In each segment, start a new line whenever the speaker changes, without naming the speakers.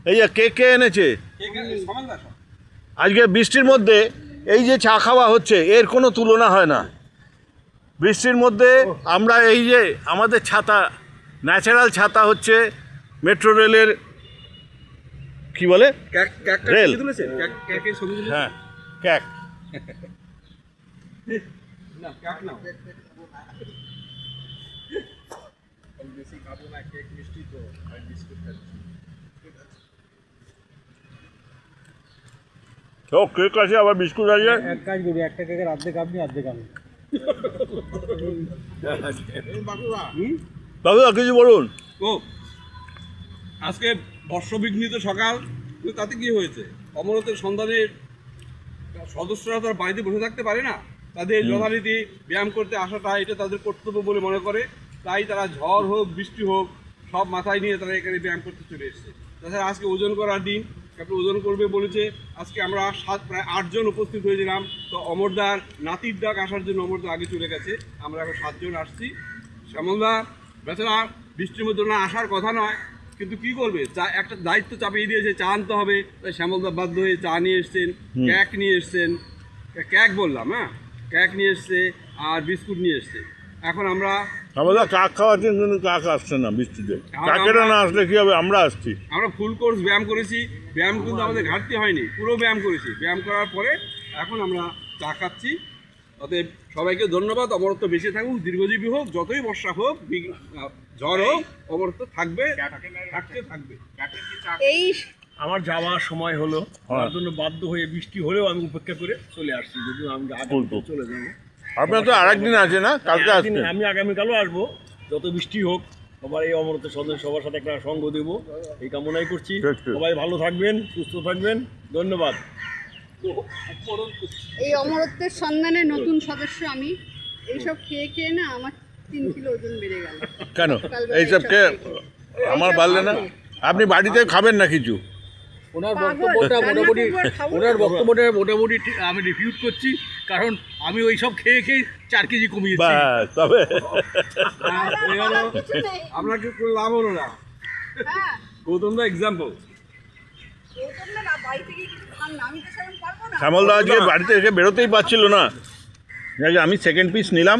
এই যে কে এনেছে আজকে বৃষ্টির মধ্যে এই যে চা খাওয়া হচ্ছে এর কোনো তুলনা হয় না। বৃষ্টির মধ্যে আমরা এই যে আমাদের ছাতা, ন্যাচারাল ছাতা হচ্ছে মেট্রো রেলের কি বলে রেল, হ্যাঁ ক্যাক। ও কেক আছে আবার বিস্কুট আছে।
এক কাজ করি, একটা কেকের অর্ধেক আপনি অর্ধেক আমি।
বাবুদা কিছু বলুন।
ও আজকে বর্ষবিঘ্নিত সকাল, তাতে কি হয়েছে? অমরত্বের সন্ধানের সদস্যরা তার বাড়িতে বসে থাকতে পারে না, তাদের যথারীতি ব্যায়াম করতে আসাটা এটা তাদের কর্তব্য বলে মনে করে, তাই তারা ঝড় হোক বৃষ্টি হোক সব মাথায় নিয়ে তারা এখানে ব্যায়াম করতে চলে এসেছে। তাছাড়া আজকে ওজন করার দিন, তারপরে ওজন করবে বলেছে। আজকে আমরা প্রায় 8 জন উপস্থিত হয়েছিলাম। তো অমরদার নাতির ডাক আসার জন্য অমরদা আগে চলে গেছে, আমরা এখন 7 জন আসছি। শ্যামলদা বেচারা বৃষ্টির মধ্যে না আসার কথা নয়, কিন্তু কি করবে, চা একটা দায়িত্ব চাপিয়ে দিয়েছে, চা আনতে হবে। তাই শ্যামলদা বাধ্য হয়ে চা নিয়ে এসছেন, ক্যাক নিয়ে এসছেন, ক্যাক বললাম, হ্যাঁ ক্যাক নিয়ে এসছে আর বিস্কুট নিয়ে এসছে। এখন আমরা
আমাদের কাক খাওয়াচ্ছেন কিন্তু কাক আসছে না বৃষ্টিতে। কাকেরা না আসলে কি হবে, আমরা আসছি।
আমরা ফুল কোর্স ব্যায়াম করেছি, ব্যায়াম কিন্তু আমাদের ঘাটতি হয়নি, পুরো ব্যায়াম করেছি। ব্যায়াম করার পরে এখন আমরা চা খাচ্ছি। অতএব সবাইকে ধন্যবাদ। অমরত্ব বেঁচে থাকুক, দীর্ঘজীবী হোক, যতই বর্ষা হোক ঝড় হোক, অমরত্ব থাকবে, থাকবে।
এই আমার যাওয়ার সময় হলো, তার জন্য বাধ্য হয়ে বৃষ্টি হলেও আমি উপেক্ষা করে চলে আসছি, যদি আমি চলে যাবো।
আপনার তো আরেকদিন আছে না, কালকে আসবেন?
আমি আগামীকালও আসবো, যত বৃষ্টি হোক। সবার এই অমরত্বের সদস্য সবার সাথে একটা সঙ্গ দেব, এই কামনাই করছি। সবাই ভালো থাকবেন, সুস্থ থাকবেন, ধন্যবাদ।
এই অমরত্বের সন্ধানে নতুন সদস্য আমি। এইসব খেয়ে খেয়ে না আমার 3 কিলো ওজন বেড়ে গেল।
কেন এইসব খেয়ে আমার বাড়লে না? আপনি বাড়িতে খাবেন না কিছু?
ওনার বক্তব্যটা মোটামুটি আমি রিফিউজ করছি, কারণ আমি ওই সব খেয়ে খেয়ে 4 কেজি কমিয়েছি।
তবে
আপনার কি কোনো লাভ হলো না? গৌতম দা এক্সাম্পল।
শ্যামলদা আজকে বাড়িতে এসে বেরোতেই পারছিল না, আমি সেকেন্ড পিস নিলাম।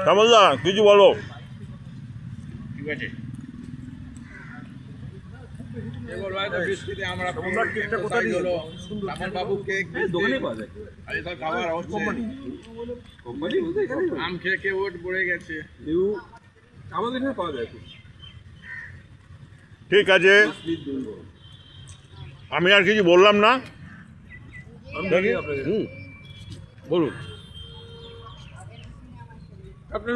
শ্যামলদা কিছু বলো।
ঠিক আছে,
আম খেয়ে খেয়ে ওট পড়ে গেছে, আমাদের এখানে পাওয়া যায়।
ঠিক আছে, আমি আর কিছু বললাম না।
বলুন আপনি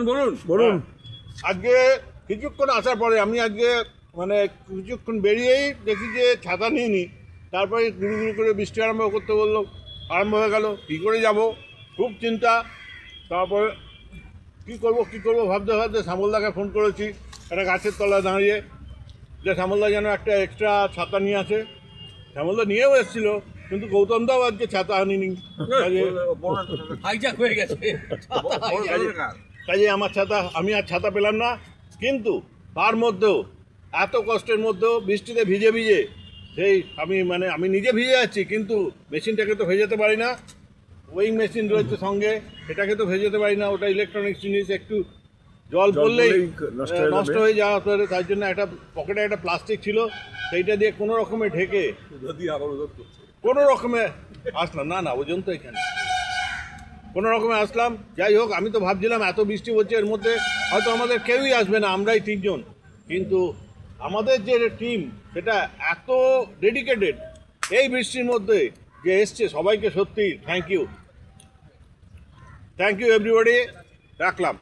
বলুন। আজকে কিছুক্ষণ আসার পরে আমি আজকে মানে কিছুক্ষণ বেরিয়েই দেখি যে ছাতা নিয়ে নিই, তারপরে গুরু গুরু করে বৃষ্টি আরম্ভ হয়ে গেল। কী করে যাব, খুব চিন্তা। তারপরে কী করবো ভাবতে ভাবতে শ্যামলদাকে ফোন করেছি, একটা গাছের তলায় দাঁড়িয়ে, যে শ্যামলদা যেন একটা এক্সট্রা ছাতা নিয়ে আসে। শ্যামলদা নিয়েও এসেছিলো, কিন্তু গৌতমদাও আজকে ছাতা আনিনি। কাজে আমি আর ছাতা পেলাম না। কিন্তু তার মধ্যেও এত কষ্টের মধ্যেও বৃষ্টিতে ভিজে সেই আমি নিজে ভিজে যাচ্ছি, কিন্তু মেশিনটাকে তো ভেজাতে পারি না। ওয়েইং মেশিন রয়েছে সঙ্গে, সেটাকে তো ভেজাতে পারি না, ওটা ইলেকট্রনিক্স জিনিস, একটু জল পড়লেই নষ্ট হয়ে যাওয়া পারে। তাই জন্য একটা পকেটে একটা প্লাস্টিক ছিল, সেইটা দিয়ে কোনো রকমে ঢেকে কোনো রকমে আসলাম। না ওজন তো এখানে কোনো রকমে আসলাম। যাই হোক, আমি তো ভাবছিলাম এত বৃষ্টি হচ্ছে, এর মধ্যে হয়তো আমাদের কেউই আসবে না, আমরাই 3 জন। কিন্তু আমাদের যে টিম সেটা এত ডেডিকেটেড, এই বৃষ্টির মধ্যে যে এসছে, সবাইকে সত্যি থ্যাংক ইউ এভরিবডি। রাখলাম।